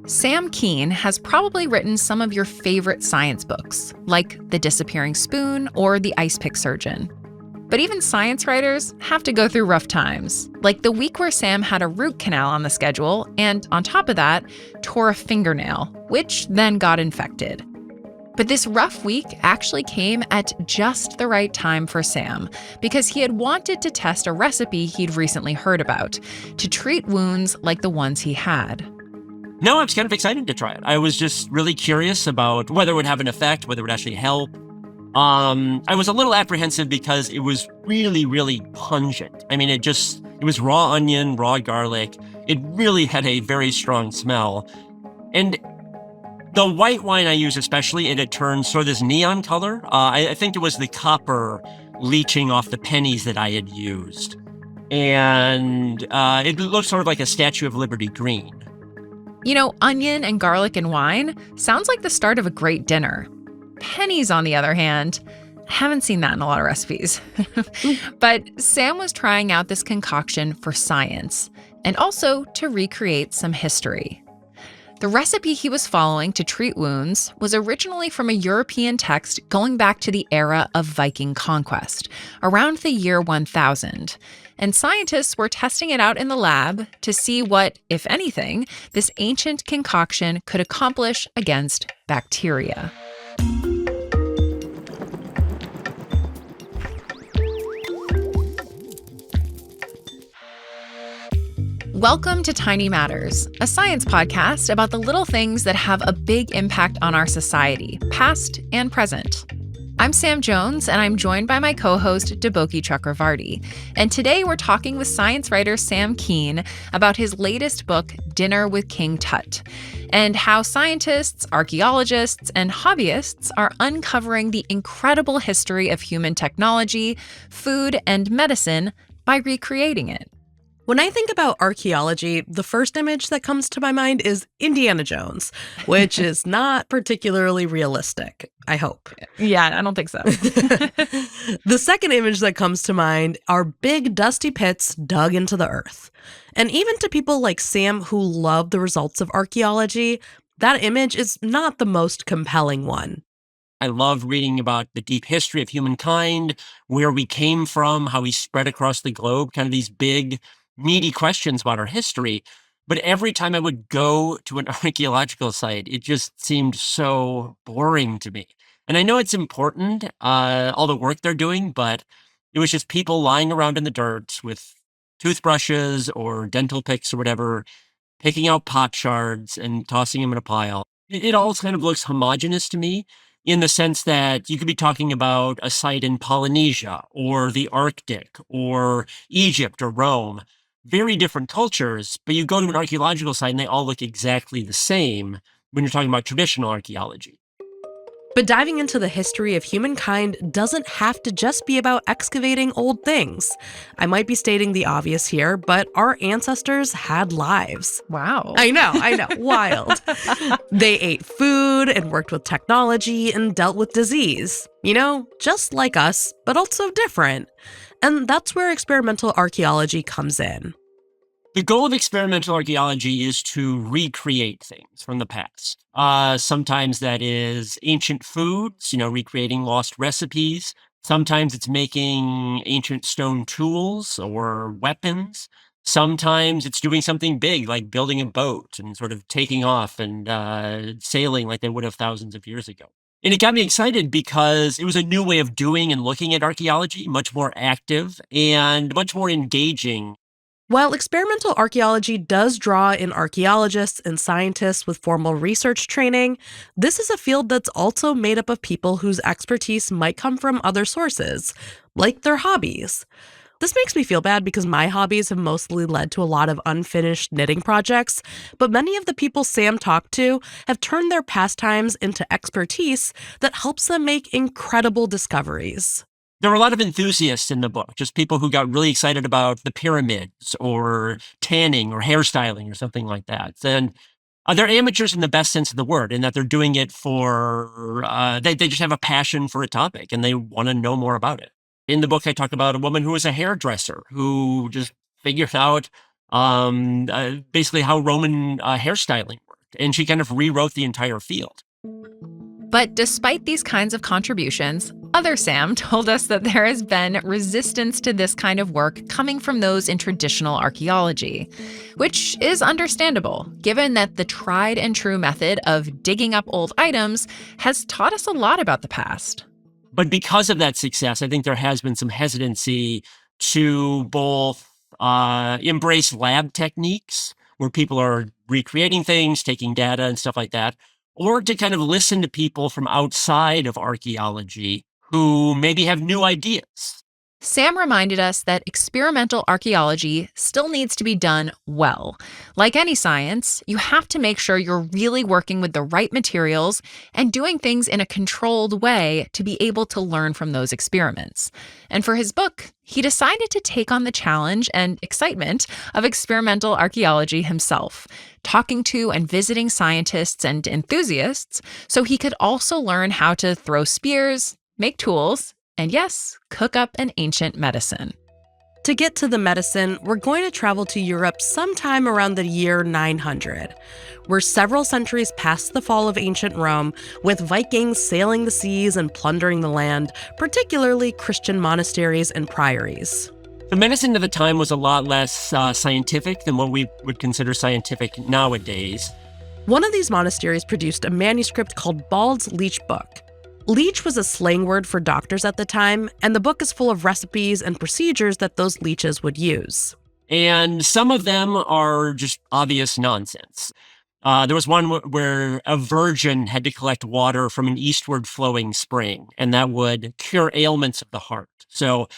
Sam Kean has probably written some of your favorite science books, like The Disappearing Spoon or The Ice Pick Surgeon. But even science writers have to go through rough times, like the week where Sam had a root canal on the schedule and, on top of that, tore a fingernail, which then got infected. But this rough week actually came at just the right time for Sam, because he had wanted to test a recipe he'd recently heard about to treat wounds like the ones he had. No, I was kind of excited to try it. I was just really curious about whether it would have an effect, whether it would actually help. I was a little apprehensive because it was really, really pungent. I mean, it was raw onion, raw garlic. It really had a very strong smell. And the white wine I use especially, it had turned sort of this neon color. I think it was the copper leaching off the pennies that I had used. And it looked sort of like a Statue of Liberty green. You know, onion and garlic and wine sounds like the start of a great dinner. Pennies, on the other hand, haven't seen that in a lot of recipes. But Sam was trying out this concoction for science and also to recreate some history. The recipe he was following to treat wounds was originally from a European text going back to the era of Viking conquest, around the year 1000. And scientists were testing it out in the lab to see what, if anything, this ancient concoction could accomplish against bacteria. Welcome to Tiny Matters, a science podcast about the little things that have a big impact on our society, past and present. I'm Sam Jones, and I'm joined by my co-host, Deboki Chakravarti. And today we're talking with science writer Sam Kean about his latest book, Dinner with King Tut, and how scientists, archaeologists, and hobbyists are uncovering the incredible history of human technology, food, and medicine by recreating it. When I think about archaeology, the first image that comes to my mind is Indiana Jones, which is not particularly realistic, I hope. Yeah, I don't think so. The second image that comes to mind are big dusty pits dug into the earth. And even to people like Sam who love the results of archaeology, that image is not the most compelling one. I love reading about the deep history of humankind, where we came from, how we spread across the globe, kind of these big, meaty questions about our history. But every time I would go to an archaeological site, it just seemed so boring to me. And I know it's important, all the work they're doing, but it was just people lying around in the dirt with toothbrushes or dental picks or whatever, picking out pot shards and tossing them in a pile. It all kind of looks homogenous to me, in the sense that you could be talking about a site in Polynesia or the Arctic or Egypt or Rome. Very different cultures, but you go to an archaeological site and they all look exactly the same when you're talking about traditional archaeology. But diving into the history of humankind doesn't have to just be about excavating old things. I might be stating the obvious here, but our ancestors had lives. Wow. I know, wild. They ate food and worked with technology and dealt with disease. You know, just like us, but also different. And that's where experimental archaeology comes in. The goal of experimental archaeology is to recreate things from the past. Sometimes that is ancient foods, recreating lost recipes. Sometimes it's making ancient stone tools or weapons. Sometimes it's doing something big, like building a boat and sort of taking off and sailing like they would have thousands of years ago. And it got me excited because it was a new way of doing and looking at archaeology, much more active and much more engaging. While experimental archaeology does draw in archaeologists and scientists with formal research training, this is a field that's also made up of people whose expertise might come from other sources, like their hobbies. This makes me feel bad because my hobbies have mostly led to a lot of unfinished knitting projects, but many of the people Sam talked to have turned their pastimes into expertise that helps them make incredible discoveries. There were a lot of enthusiasts in the book, just people who got really excited about the pyramids or tanning or hairstyling or something like that. And they're amateurs in the best sense of the word, in that they're doing it for, they just have a passion for a topic and they want to know more about it. In the book, I talk about a woman who was a hairdresser who just figured out basically how Roman hairstyling worked. and she kind of rewrote the entire field. But despite these kinds of contributions, other Sam told us that there has been resistance to this kind of work coming from those in traditional archaeology, which is understandable, given that the tried and true method of digging up old items has taught us a lot about the past. But because of that success, I think there has been some hesitancy to both embrace lab techniques where people are recreating things, taking data and stuff like that, or to kind of listen to people from outside of archaeology who maybe have new ideas. Sam reminded us that experimental archaeology still needs to be done well. Like any science, you have to make sure you're really working with the right materials and doing things in a controlled way to be able to learn from those experiments. And for his book, he decided to take on the challenge and excitement of experimental archaeology himself, talking to and visiting scientists and enthusiasts so he could also learn how to throw spears, make tools, and yes, cook up an ancient medicine. To get to the medicine, we're going to travel to Europe sometime around the year 900. We're several centuries past the fall of ancient Rome, with Vikings sailing the seas and plundering the land, particularly Christian monasteries and priories. The medicine at the time was a lot less scientific than what we would consider scientific nowadays. One of these monasteries produced a manuscript called Bald's Leech Book. Leech was a slang word for doctors at the time, and the book is full of recipes and procedures that those leeches would use. And some of them are just obvious nonsense. There was one where a virgin had to collect water from an eastward flowing spring, and that would cure ailments of the heart. So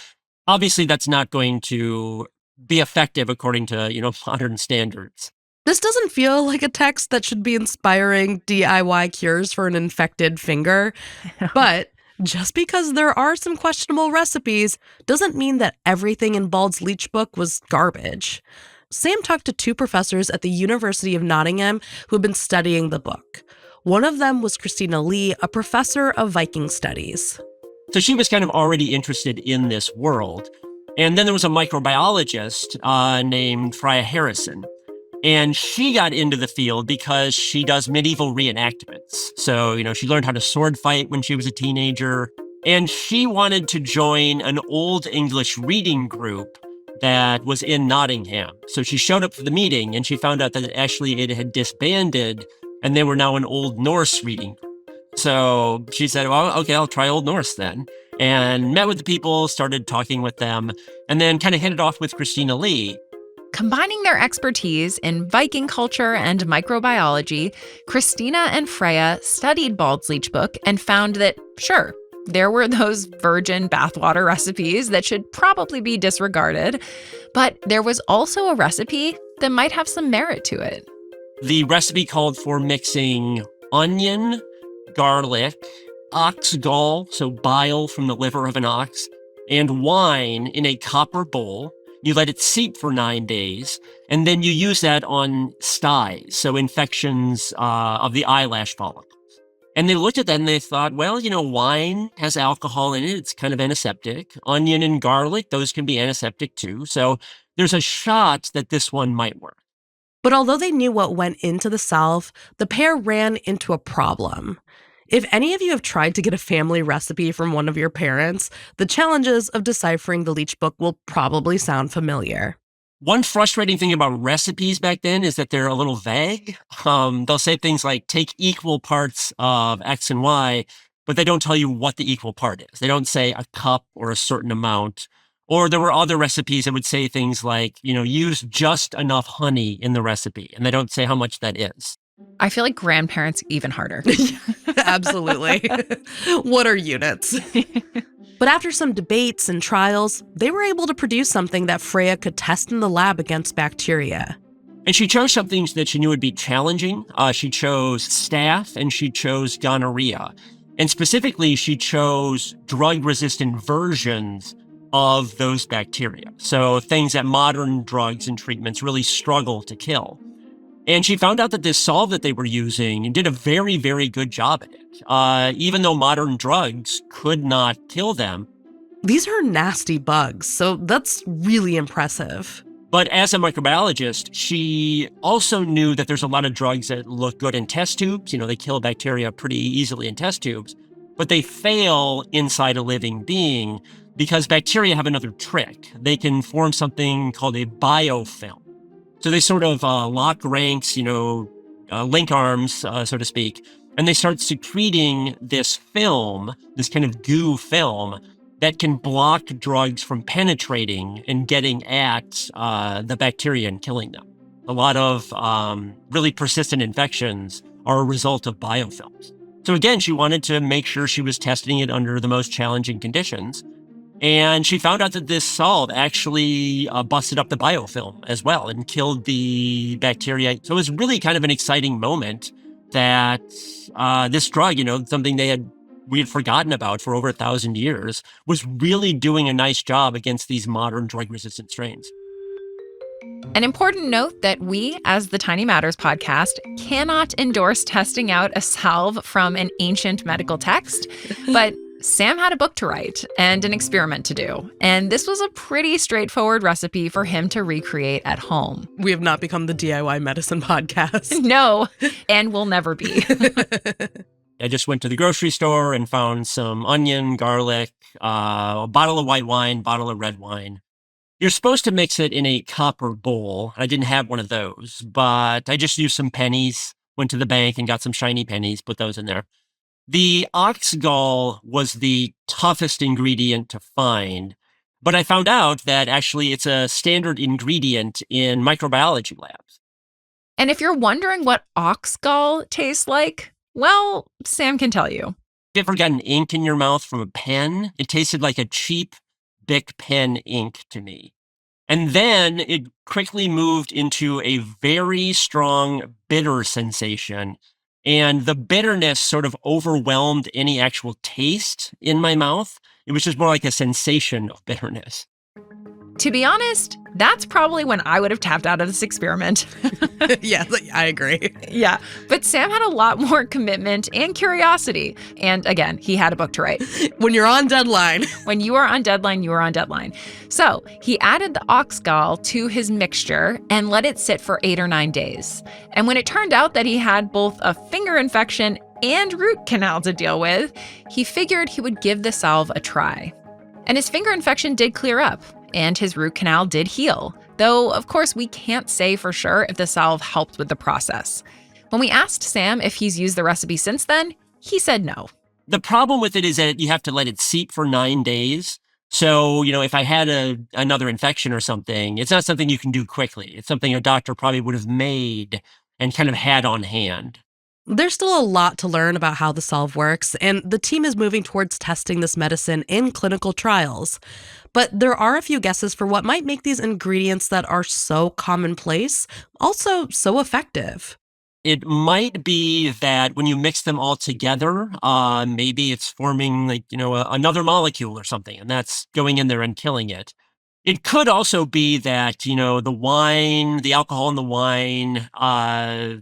obviously that's not going to be effective according to, modern standards. This doesn't feel like a text that should be inspiring DIY cures for an infected finger, but just because there are some questionable recipes doesn't mean that everything in Bald's Leech Book was garbage. Sam talked to two professors at the University of Nottingham who had been studying the book. One of them was Christina Lee, a professor of Viking studies. So she was kind of already interested in this world. And then there was a microbiologist named Freya Harrison. And she got into the field because she does medieval reenactments. So, she learned how to sword fight when she was a teenager. And she wanted to join an Old English reading group that was in Nottingham. So she showed up for the meeting and she found out that actually it had disbanded and they were now an Old Norse reading group. So she said, well, okay, I'll try Old Norse then. And met with the people, started talking with them, and then kind of hit it off with Christina Lee. Combining their expertise in Viking culture and microbiology, Christina and Freya studied Bald's Leech Book and found that, sure, there were those virgin bathwater recipes that should probably be disregarded, but there was also a recipe that might have some merit to it. The recipe called for mixing onion, garlic, ox gall, so bile from the liver of an ox, and wine in a copper bowl. You let it seep for 9 days, and then you use that on styes, so infections of the eyelash follicles. And they looked at that and they thought, well, wine has alcohol in it. It's kind of antiseptic. Onion and garlic, those can be antiseptic too. So there's a shot that this one might work. But although they knew what went into the salve, the pair ran into a problem. If any of you have tried to get a family recipe from one of your parents, the challenges of deciphering the Leech Book will probably sound familiar. One frustrating thing about recipes back then is that they're a little vague. They'll say things like, take equal parts of X and Y, but they don't tell you what the equal part is. They don't say a cup or a certain amount. Or there were other recipes that would say things like, use just enough honey in the recipe, and they don't say how much that is. I feel like grandparents even harder. Absolutely. What are units? But after some debates and trials, they were able to produce something that Freya could test in the lab against bacteria. And she chose something that she knew would be challenging. She chose staph and she chose gonorrhea. And specifically, she chose drug-resistant versions of those bacteria. So things that modern drugs and treatments really struggle to kill. And she found out that this solve that they were using did a very, very good job at it. Even though modern drugs could not kill them. These are nasty bugs, so that's really impressive. But as a microbiologist, she also knew that there's a lot of drugs that look good in test tubes. They kill bacteria pretty easily in test tubes, but they fail inside a living being because bacteria have another trick. They can form something called a biofilm. So they sort of lock ranks, link arms, so to speak, and they start secreting this film, this kind of goo film, that can block drugs from penetrating and getting at the bacteria and killing them. A lot of really persistent infections are a result of biofilms. So again, she wanted to make sure she was testing it under the most challenging conditions. And she found out that this solve actually busted up the biofilm as well and killed the bacteria. So it was really kind of an exciting moment that this drug, something we had forgotten about for over 1,000 years, was really doing a nice job against these modern drug-resistant strains. An important note that we, as the Tiny Matters podcast, cannot endorse testing out a salve from an ancient medical text, but Sam had a book to write and an experiment to do, and this was a pretty straightforward recipe for him to recreate at home. We have not become the DIY medicine podcast. No, and will never be. I just went to the grocery store and found some onion, garlic, a bottle of white wine, bottle of red wine. You're supposed to mix it in a copper bowl. I didn't have one of those, but I just used some pennies, went to the bank and got some shiny pennies, put those in there. The ox gall was the toughest ingredient to find, but I found out that actually it's a standard ingredient in microbiology labs. And if you're wondering what ox gall tastes like, well, Sam can tell you. Have you ever gotten ink in your mouth from a pen? It tasted like a cheap Bic pen ink to me. And then it quickly moved into a very strong bitter sensation. And the bitterness sort of overwhelmed any actual taste in my mouth. It was just more like a sensation of bitterness. To be honest, that's probably when I would have tapped out of this experiment. Yeah, I agree. Yeah, but Sam had a lot more commitment and curiosity. And again, he had a book to write. When you're on deadline. When you are on deadline, you are on deadline. So he added the ox gall to his mixture and let it sit for 8 or 9 days. And when it turned out that he had both a finger infection and root canal to deal with, he figured he would give the salve a try. And his finger infection did clear up, and his root canal did heal, though, of course, we can't say for sure if the salve helped with the process. When we asked Sam if he's used the recipe since then, he said no. The problem with it is that you have to let it seep for 9 days. So, if I had another infection or something, it's not something you can do quickly. It's something a doctor probably would have made and kind of had on hand. There's still a lot to learn about how the salve works, and the team is moving towards testing this medicine in clinical trials. But there are a few guesses for what might make these ingredients that are so commonplace also so effective. It might be that when you mix them all together, maybe it's forming another molecule or something, and that's going in there and killing it. It could also be that, the alcohol in the wine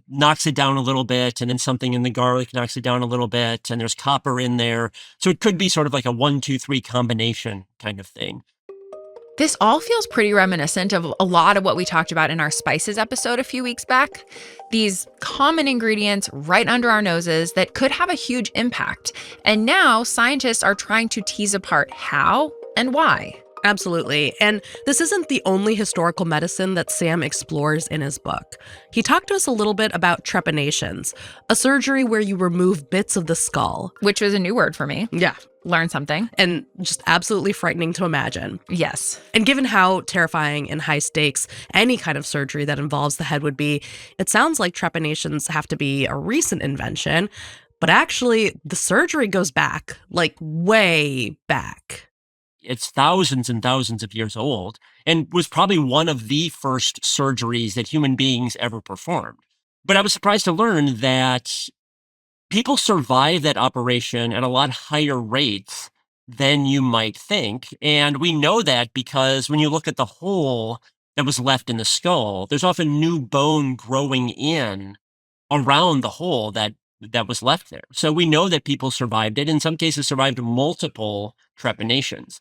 knocks it down a little bit, and then something in the garlic knocks it down a little bit, and there's copper in there. So it could be sort of like a 1, 2, 3 combination kind of thing. This all feels pretty reminiscent of a lot of what we talked about in our spices episode a few weeks back. These common ingredients right under our noses that could have a huge impact. And now scientists are trying to tease apart how and why. Absolutely. And this isn't the only historical medicine that Sam explores in his book. He talked to us a little bit about trepanations, a surgery where you remove bits of the skull. Which was a new word for me. Yeah. Learn something. And just absolutely frightening to imagine. Yes. And given how terrifying and high stakes any kind of surgery that involves the head would be, it sounds like trepanations have to be a recent invention. But actually, the surgery goes back, like way back. It's thousands and thousands of years old and was probably one of the first surgeries that human beings ever performed. But I was surprised to learn that people survive that operation at a lot higher rates than you might think. And we know that because when you look at the hole that was left in the skull, there's often new bone growing in around the hole that was left there. So we know that people survived it, in some cases survived multiple trepanations.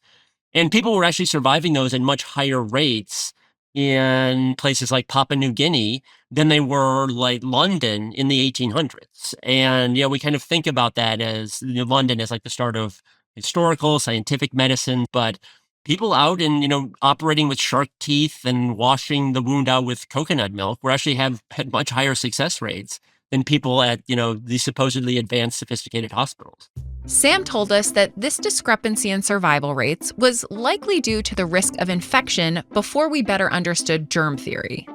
And people were actually surviving those at much higher rates in places like Papua New Guinea than they were like London in the 1800s. And, we kind of think about that as London as like the start of historical, scientific medicine, but people out and, operating with shark teeth and washing the wound out with coconut milk were actually have had much higher success rates than people at, these supposedly advanced, sophisticated hospitals. Sam told us that this discrepancy in survival rates was likely due to the risk of infection before we better understood germ theory.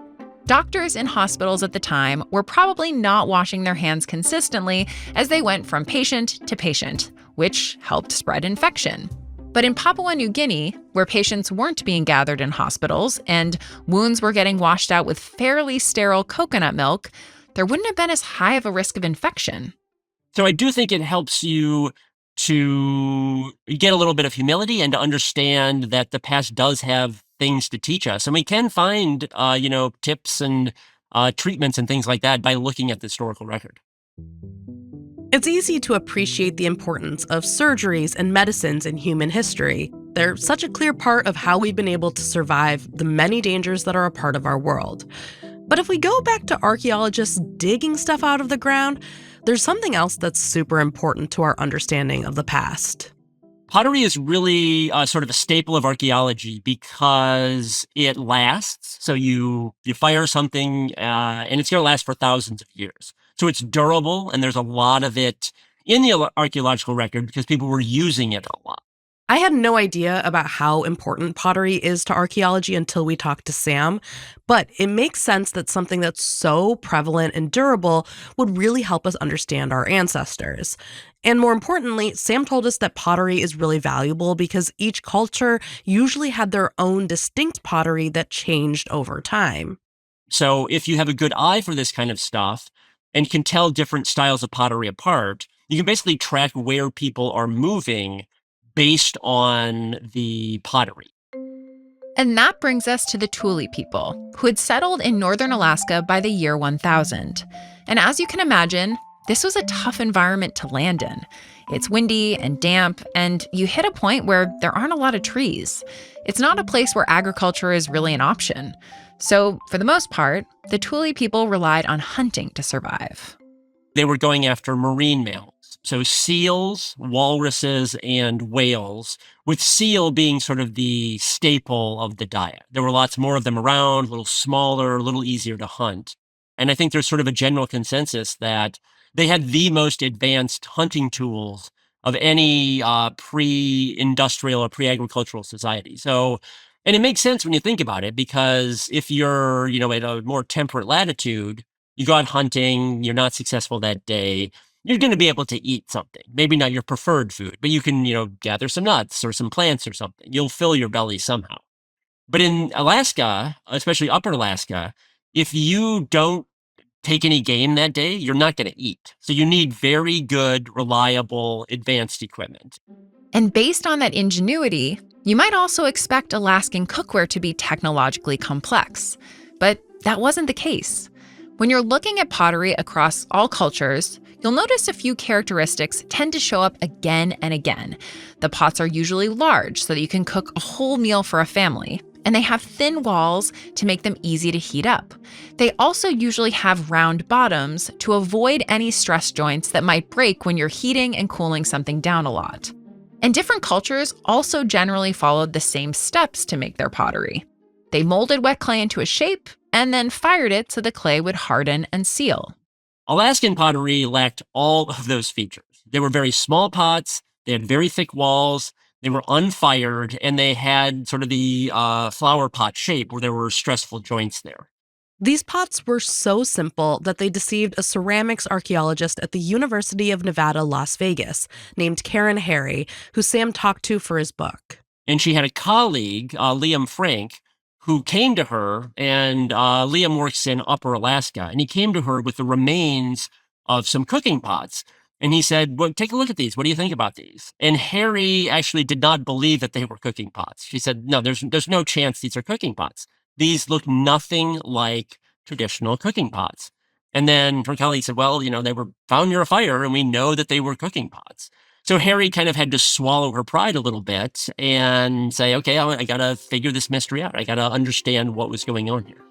Doctors in hospitals at the time were probably not washing their hands consistently as they went from patient to patient, which helped spread infection. But in Papua New Guinea, where patients weren't being gathered in hospitals and wounds were getting washed out with fairly sterile coconut milk, there wouldn't have been as high of a risk of infection. So I do think it helps you to get a little bit of humility and to understand that the past does have things to teach us. And we can find, tips and treatments and things like that by looking at the historical record. It's easy to appreciate the importance of surgeries and medicines in human history. They're such a clear part of how we've been able to survive the many dangers that are a part of our world. But if we go back to archaeologists digging stuff out of the ground, there's something else that's super important to our understanding of the past. Pottery is really sort of a staple of archaeology because it lasts. So you fire something and it's going to last for thousands of years. So it's durable, and there's a lot of it in the archaeological record because people were using it a lot. I had no idea about how important pottery is to archaeology until we talked to Sam, but it makes sense that something that's so prevalent and durable would really help us understand our ancestors. And more importantly, Sam told us that pottery is really valuable because each culture usually had their own distinct pottery that changed over time. So if you have a good eye for this kind of stuff and can tell different styles of pottery apart, you can basically track where people are moving based on the pottery. And that brings us to the Thule people, who had settled in northern Alaska by the year 1000. And as you can imagine, this was a tough environment to land in. It's windy and damp, and you hit a point where there aren't a lot of trees. It's not a place where agriculture is really an option. So, for the most part, the Thule people relied on hunting to survive. They were going after marine mammals. So seals, walruses, and whales, with seal being sort of the staple of the diet. There were lots more of them around, a little smaller, a little easier to hunt. And I think there's sort of a general consensus that they had the most advanced hunting tools of any pre-industrial or pre-agricultural society. So, and it makes sense when you think about it, because if you're, at a more temperate latitude, you go out hunting, you're not successful that day, you're going to be able to eat something. Maybe not your preferred food, but you can, gather some nuts or some plants or something. You'll fill your belly somehow. But in Alaska, especially upper Alaska, if you don't take any game that day, you're not going to eat. So you need very good, reliable, advanced equipment. And based on that ingenuity, you might also expect Alaskan cookware to be technologically complex. But that wasn't the case. When you're looking at pottery across all cultures, you'll notice a few characteristics tend to show up again and again. The pots are usually large so that you can cook a whole meal for a family, and they have thin walls to make them easy to heat up. They also usually have round bottoms to avoid any stress joints that might break when you're heating and cooling something down a lot. And different cultures also generally followed the same steps to make their pottery. They molded wet clay into a shape and then fired it so the clay would harden and seal. Alaskan pottery lacked all of those features. They were very small pots, they had very thick walls, they were unfired, and they had sort of the flower pot shape where there were stressful joints there. These pots were so simple that they deceived a ceramics archaeologist at the University of Nevada, Las Vegas, named Karen Harry, who Sam talked to for his book. And she had a colleague, Liam Frank, who came to her, and Liam works in Upper Alaska, and he came to her with the remains of some cooking pots. And he said, well, take a look at these. What do you think about these? And Harry actually did not believe that they were cooking pots. She said, no, there's no chance these are cooking pots. These look nothing like traditional cooking pots. And then her colleague said, well, they were found near a fire, and we know that they were cooking pots. So Harry kind of had to swallow her pride a little bit and say, okay, I got to figure this mystery out. I got to understand what was going on here.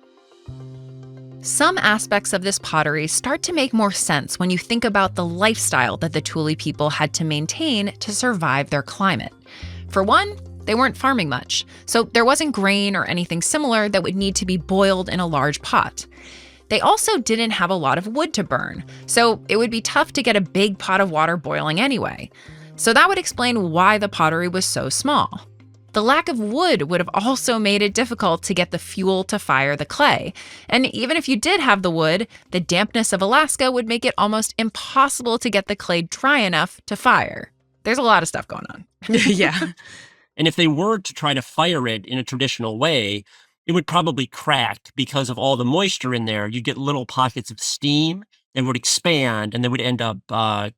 Some aspects of this pottery start to make more sense when you think about the lifestyle that the Thule people had to maintain to survive their climate. For one, they weren't farming much, so there wasn't grain or anything similar that would need to be boiled in a large pot. They also didn't have a lot of wood to burn, so it would be tough to get a big pot of water boiling anyway. So that would explain why the pottery was so small. The lack of wood would have also made it difficult to get the fuel to fire the clay. And even if you did have the wood, the dampness of Alaska would make it almost impossible to get the clay dry enough to fire. There's a lot of stuff going on. Yeah. And if they were to try to fire it in a traditional way, it would probably crack because of all the moisture in there. You'd get little pockets of steam that would expand and they would end up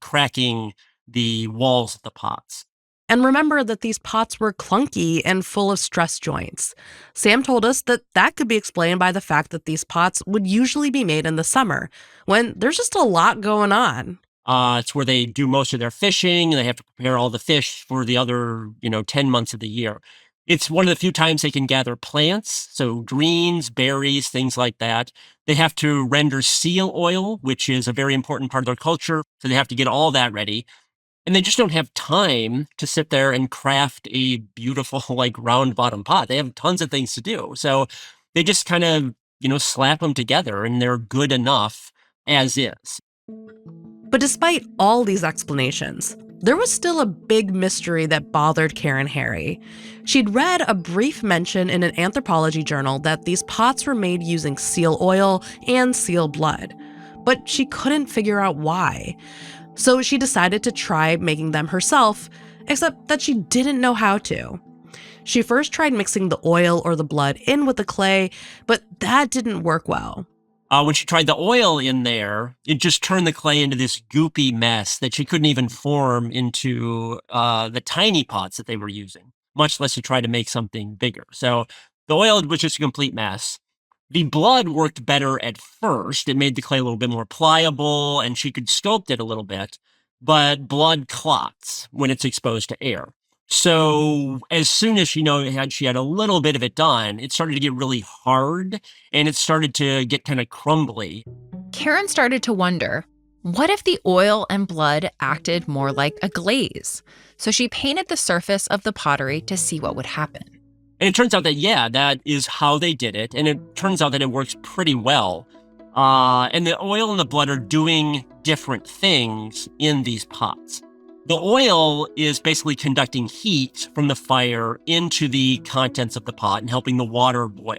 cracking the walls of the pots. And remember that these pots were clunky and full of stress joints. Sam told us that that could be explained by the fact that these pots would usually be made in the summer, when there's just a lot going on. It's where they do most of their fishing, and they have to prepare all the fish for the other, 10 months of the year. It's one of the few times they can gather plants, so greens, berries, things like that. They have to render seal oil, which is a very important part of their culture, so they have to get all that ready. And they just don't have time to sit there and craft a beautiful, round bottom pot. They have tons of things to do. So they just kind of, slap them together and they're good enough as is. But despite all these explanations, there was still a big mystery that bothered Karen Harry. She'd read a brief mention in an anthropology journal that these pots were made using seal oil and seal blood, but she couldn't figure out why. So she decided to try making them herself, except that she didn't know how to. She first tried mixing the oil or the blood in with the clay, but that didn't work well. When she tried the oil in there, it just turned the clay into this goopy mess that she couldn't even form into the tiny pots that they were using, much less to try to make something bigger. So the oil was just a complete mess. The blood worked better at first. It made the clay a little bit more pliable, and she could sculpt it a little bit, but blood clots when it's exposed to air. So as soon as she had a little bit of it done, it started to get really hard, and it started to get kind of crumbly. Karen started to wonder, what if the oil and blood acted more like a glaze? So she painted the surface of the pottery to see what would happen. And it turns out that, that is how they did it. And it turns out that it works pretty well. And the oil and the blood are doing different things in these pots. The oil is basically conducting heat from the fire into the contents of the pot and helping the water boil.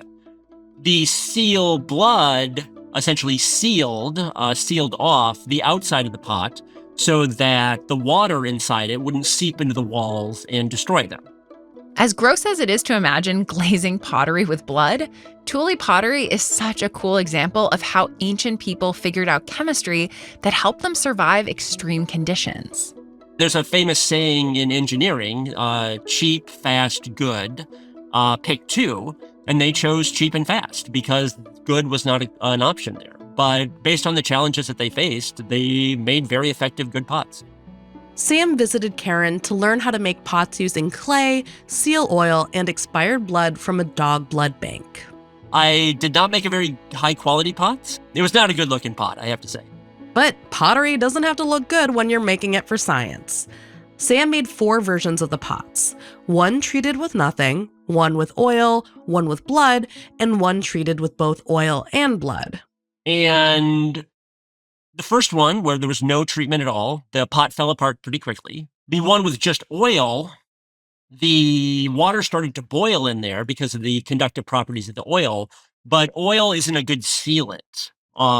The seal blood essentially sealed off the outside of the pot so that the water inside it wouldn't seep into the walls and destroy them. As gross as it is to imagine glazing pottery with blood, Thule pottery is such a cool example of how ancient people figured out chemistry that helped them survive extreme conditions. There's a famous saying in engineering, cheap, fast, good, pick two, and they chose cheap and fast because good was not an option there. But based on the challenges that they faced, they made very effective good pots. Sam visited Karen to learn how to make pots using clay, seal oil, and expired blood from a dog blood bank. I did not make a very high-quality pot. It was not a good-looking pot, I have to say. But pottery doesn't have to look good when you're making it for science. Sam made 4 versions of the pots. One treated with nothing, one with oil, one with blood, and one treated with both oil and blood. And the first one, where there was no treatment at all, the pot fell apart pretty quickly. The one with just oil, the water started to boil in there because of the conductive properties of the oil, but oil isn't a good sealant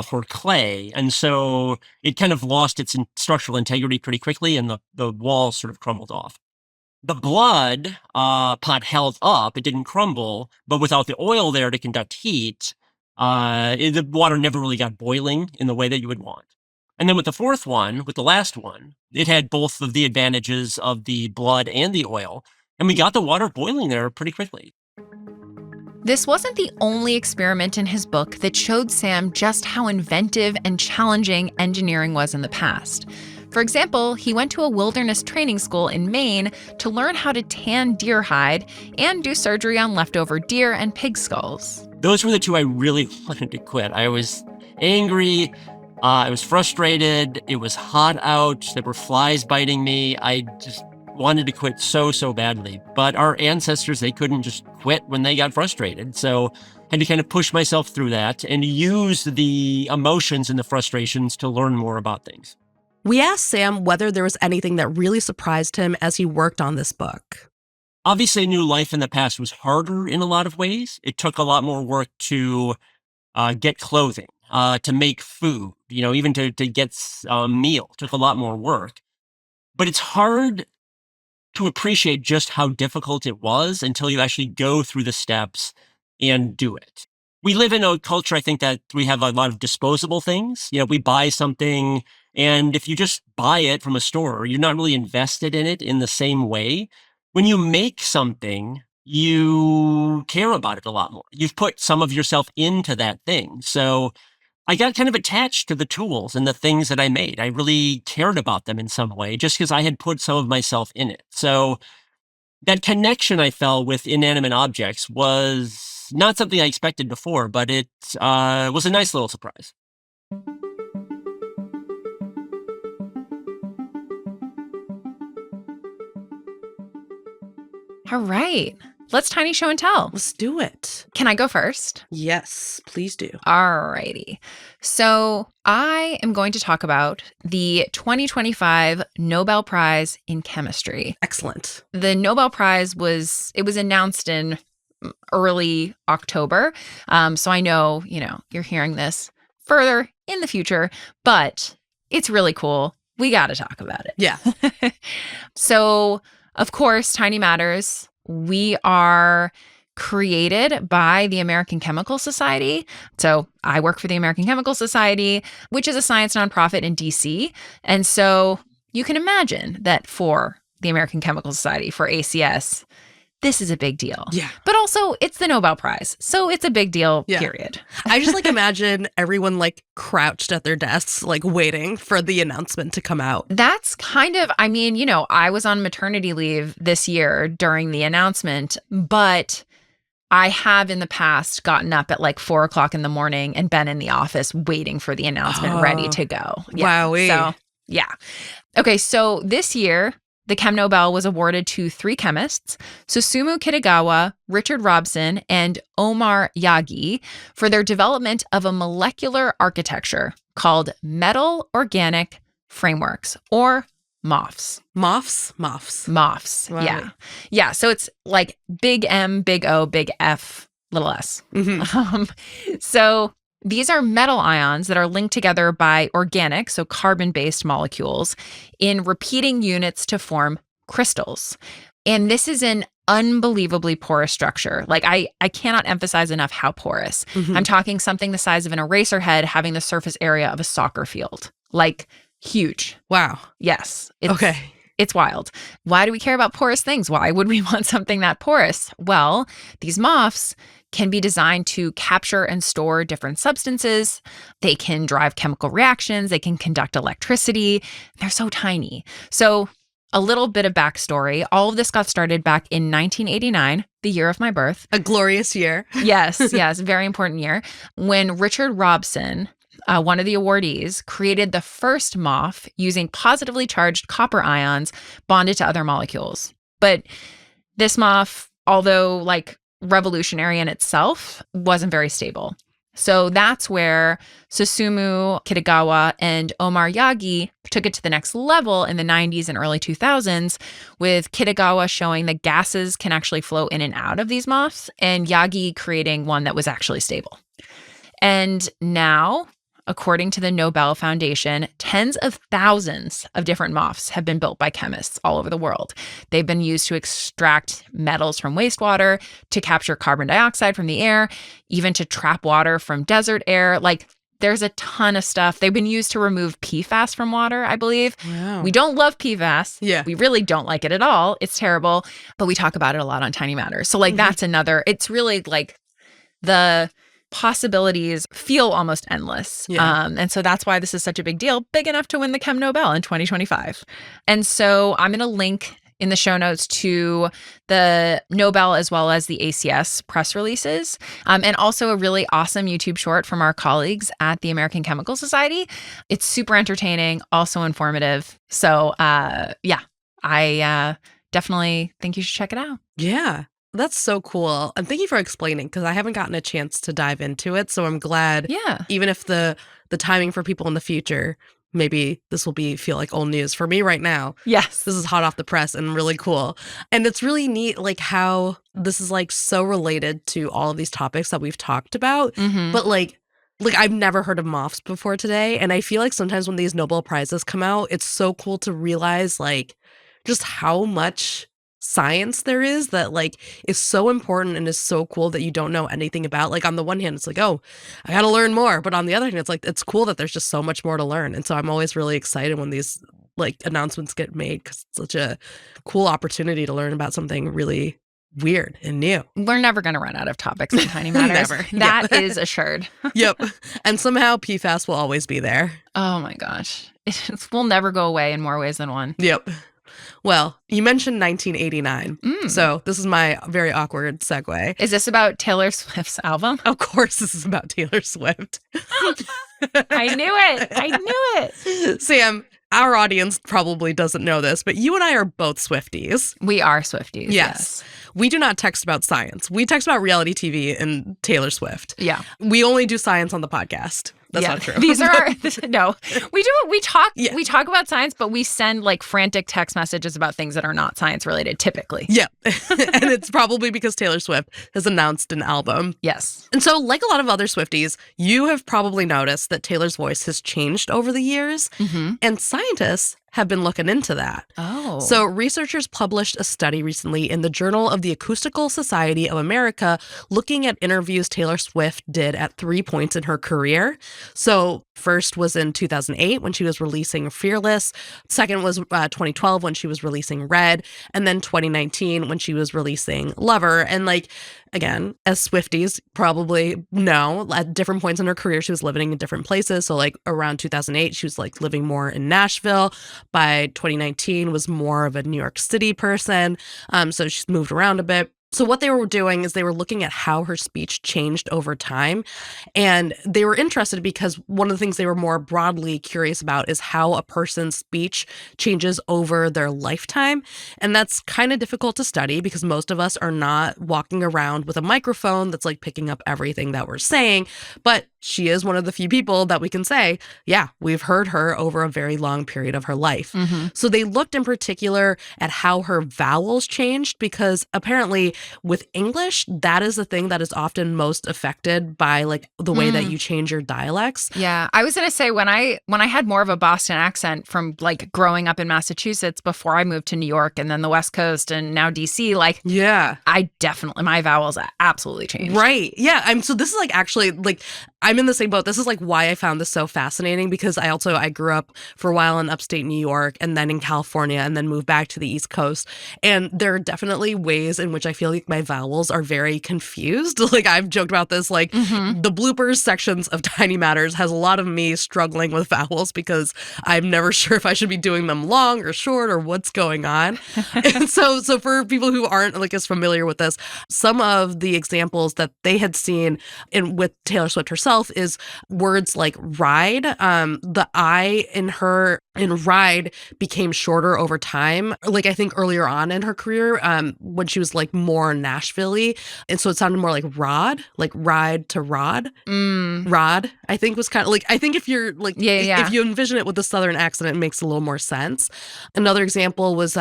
for clay, and so it kind of lost its structural integrity pretty quickly, and the walls sort of crumbled off. The blood pot held up, it didn't crumble, but without the oil there to conduct heat, the water never really got boiling in the way that you would want. And then with the fourth one, with the last one, it had both of the advantages of the blood and the oil, and we got the water boiling there pretty quickly. This wasn't the only experiment in his book that showed Sam just how inventive and challenging engineering was in the past. For example, he went to a wilderness training school in Maine to learn how to tan deer hide and do surgery on leftover deer and pig skulls. Those were the two I really wanted to quit. I was angry. I was frustrated. It was hot out. There were flies biting me. I just wanted to quit so badly. But our ancestors, they couldn't just quit when they got frustrated. So I had to kind of push myself through that and use the emotions and the frustrations to learn more about things. We asked Sam whether there was anything that really surprised him as he worked on this book. Obviously, I knew life in the past was harder in a lot of ways. It took a lot more work to get clothing, to make food, even to get a meal. It took a lot more work. But it's hard to appreciate just how difficult it was until you actually go through the steps and do it. We live in a culture, I think, that we have a lot of disposable things. We buy something, and if you just buy it from a store, you're not really invested in it in the same way. When you make something, you care about it a lot more. You've put some of yourself into that thing. So I got kind of attached to the tools and the things that I made. I really cared about them in some way just because I had put some of myself in it. So that connection I felt with inanimate objects was not something I expected before, but it was a nice little surprise. All right, let's tiny show and tell. Let's do it. Can I go first? Yes, please do. All righty. So I am going to talk about the 2025 Nobel Prize in Chemistry. Excellent. The Nobel Prize was announced in early October. So I know, you're hearing this further in the future, but it's really cool. We got to talk about it. Yeah. So, of course, Tiny Matters, we are created by the American Chemical Society. So I work for the American Chemical Society, which is a science nonprofit in DC. And so you can imagine that for the American Chemical Society, for ACS, this is a big deal. Yeah. But also it's the Nobel Prize. So it's a big deal, period. I just imagine everyone crouched at their desks, waiting for the announcement to come out. That's kind of, I was on maternity leave this year during the announcement, but I have in the past gotten up at 4 o'clock in the morning and been in the office waiting for the announcement, ready to go. Yeah. Wowee. So, yeah. Okay, so this year, the Chem Nobel was awarded to 3 chemists, Susumu Kitagawa, Richard Robson, and Omar Yagi, for their development of a molecular architecture called Metal Organic Frameworks, or MOFs. MOFs? MOFs, Wow. yeah. Yeah, so it's big M, big O, big F, little s. Mm-hmm. So these are metal ions that are linked together by organic, so carbon-based molecules, in repeating units to form crystals. And this is an unbelievably porous structure. I cannot emphasize enough how porous. Mm-hmm. I'm talking something the size of an eraser head having the surface area of a soccer field. Huge. Wow. Yes. Okay. It's wild. Why do we care about porous things? Why would we want something that porous? Well, these MOFs can be designed to capture and store different substances. They can drive chemical reactions. They can conduct electricity. They're so tiny. So a little bit of backstory. All of this got started back in 1989, the year of my birth. A glorious year. Yes, very important year. When Richard Robson, one of the awardees, created the first MOF using positively charged copper ions bonded to other molecules. But this MOF, although revolutionary in itself, wasn't very stable. So that's where Susumu Kitagawa and Omar Yagi took it to the next level in the 90s and early 2000s, with Kitagawa showing that gases can actually flow in and out of these MOFs, and Yagi creating one that was actually stable. And now, according to the Nobel Foundation, tens of thousands of different MOFs have been built by chemists all over the world. They've been used to extract metals from wastewater, to capture carbon dioxide from the air, even to trap water from desert air. There's a ton of stuff. They've been used to remove PFAS from water, I believe. Wow. We don't love PFAS. Yeah. We really don't like it at all. It's terrible, but we talk about it a lot on Tiny Matters. So that's another, it's really the possibilities feel almost endless. Yeah. And so that's why this is such a big deal, big enough to win the Chem Nobel in 2025. And so I'm going to link in the show notes to the Nobel as well as the ACS press releases, and also a really awesome YouTube short from our colleagues at the American Chemical Society. It's super entertaining, also informative. So yeah, I definitely think you should check it out. Yeah. That's so cool. And thank you for explaining, because I haven't gotten a chance to dive into it. So I'm glad, Yeah. even if the timing for people in the future, maybe this will feel like old news. For me right now, Yes. this is hot off the press and really cool. And it's really neat, like how this is like so related to all of these topics that we've talked about. Mhm. But like I've never heard of moths before today. And I feel like sometimes when these Nobel Prizes come out, it's so cool to realize like just how much science there is that like is so important and is so cool that you don't know anything about. Like on the one hand, it's like, oh, I gotta learn more. But on the other hand, it's like it's cool that there's just so much more to learn. And so I'm always really excited when these like announcements get made, because it's such a cool opportunity to learn about something really weird and new. We're never going to run out of topics on Tiny Matters. Never. That Yep. is assured. Yep. And somehow PFAS will always be there. Oh my gosh. It will never go away in more ways than one. Yep. Well, you mentioned 1989. Mm. So this is my very awkward segue. Is this about Taylor Swift's album? Of course, this is about Taylor Swift. I knew it. I knew it. Sam, our audience probably doesn't know this, but you and I are both Swifties. We are Swifties. Yes. We do not text about science. We text about reality TV and Taylor Swift. Yeah. We only do science on the podcast. That's not true. These are our, no. We do. We talk. Yeah. We talk about science, but we send like frantic text messages about things that are not science related. Typically. Yeah. And it's probably because Taylor Swift has announced an album. Yes. And so, like a lot of other Swifties, you have probably noticed that Taylor's voice has changed over the years, Mm-hmm. and scientists have been looking into that. Oh. So researchers published a study recently in the Journal of the Acoustical Society of America looking at interviews Taylor Swift did at 3 points in her career. So first was in 2008 when she was releasing Fearless. Second was 2012 when she was releasing Red. And then 2019 when she was releasing Lover. And like, again, as Swifties probably know, at different points in her career, she was living in different places. So like around 2008, she was like living more in Nashville. By 2019 was more of a New York City person. So she's moved around a bit. So what they were doing is they were looking at how her speech changed over time. And they were interested because one of the things they were more broadly curious about is how a person's speech changes over their lifetime. And that's kind of difficult to study because most of us are not walking around with a microphone that's like picking up everything that we're saying. But she is one of the few people that we can say, yeah, we've heard her over a very long period of her life. Mm-hmm. So they looked in particular at how her vowels changed because apparently with English, that is the thing that is often most affected by like the way that you change your dialects. Yeah, I was gonna say when I had more of a Boston accent from like growing up in Massachusetts before I moved to New York and then the West Coast and now DC, like Yeah. I definitely my vowels absolutely changed. Right. Yeah. So this is like actually like I'm in the same boat. This is like why I found this so fascinating because I grew up for a while in upstate New York and then in California and then moved back to the East Coast. And there are definitely ways in which I feel like my vowels are very confused. Like I've joked about this, like the bloopers sections of Tiny Matters has a lot of me struggling with vowels because I'm never sure if I should be doing them long or short or what's going on. And so for people who aren't like as familiar with this, some of the examples that they had seen with Taylor Swift herself is words like ride. The I in ride became shorter over time. Like I think earlier on in her career, when she was like more Nashville-y. And so it sounded more like rod, like ride to rod. Rod, I think was kind of like, I think if you're like, if you envision it with the Southern accent, it makes a little more sense. Another example was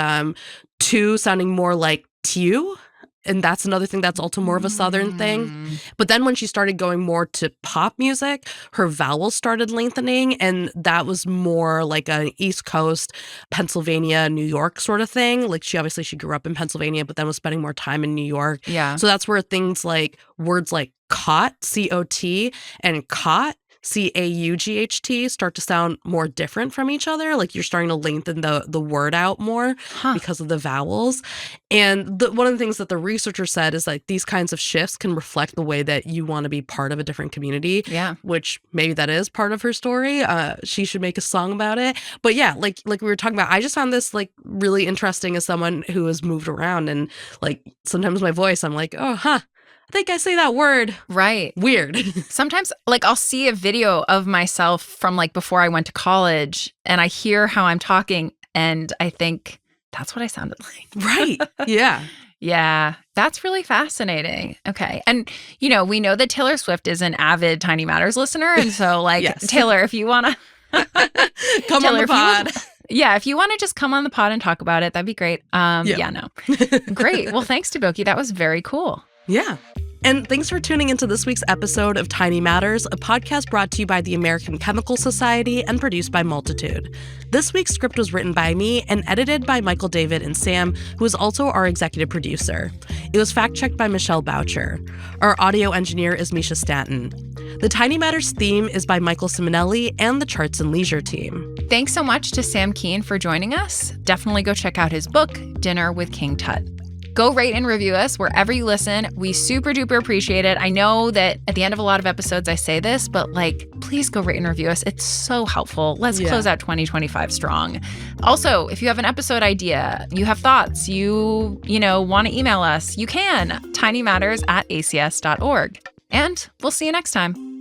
to sounding more like tew. And that's another thing that's also more of a Southern thing. But then when she started going more to pop music, her vowels started lengthening. And that was more like an East Coast, Pennsylvania, New York sort of thing. Like she grew up in Pennsylvania, but then was spending more time in New York. Yeah. So that's where things like words like cot, C-O-T, and cot, C-A-U-G-H-T start to sound more different from each other. Like you're starting to lengthen the word out more because of the vowels. And one of the things that the researcher said is like these kinds of shifts can reflect the way that you want to be part of a different community. Yeah. Which maybe that is part of her story. She should make a song about it. But yeah, like we were talking about, I just found this like really interesting as someone who has moved around, and like sometimes my voice, I'm like, oh, I think I say that word. Right. Weird. Sometimes like I'll see a video of myself from like before I went to college, and I hear how I'm talking and I think that's what I sounded like. Right. Yeah. Yeah, that's really fascinating. Okay. And, you know, we know that Taylor Swift is an avid Tiny Matters listener. And so, like, Yes. Taylor, if you want to come on the pod. If you want to just come on the pod and talk about it, that'd be great. Yeah, no. Great. Well, thanks to Boki. That was very cool. Yeah. And thanks for tuning into this week's episode of Tiny Matters, a podcast brought to you by the American Chemical Society and produced by Multitude. This week's script was written by me and edited by Michael David and Sam, who is also our executive producer. It was fact-checked by Michelle Boucher. Our audio engineer is Misha Stanton. The Tiny Matters theme is by Michael Simonelli and the Charts and Leisure team. Thanks so much to Sam Kean for joining us. Definitely go check out his book, Dinner with King Tut. Go rate and review us wherever you listen. We super duper appreciate it. I know that at the end of a lot of episodes I say this, but like, please go rate and review us. It's so helpful. Let's close out 2025 strong. Also, if you have an episode idea, you have thoughts, you want to email us, you can. tinymatters@acs.org. And we'll see you next time.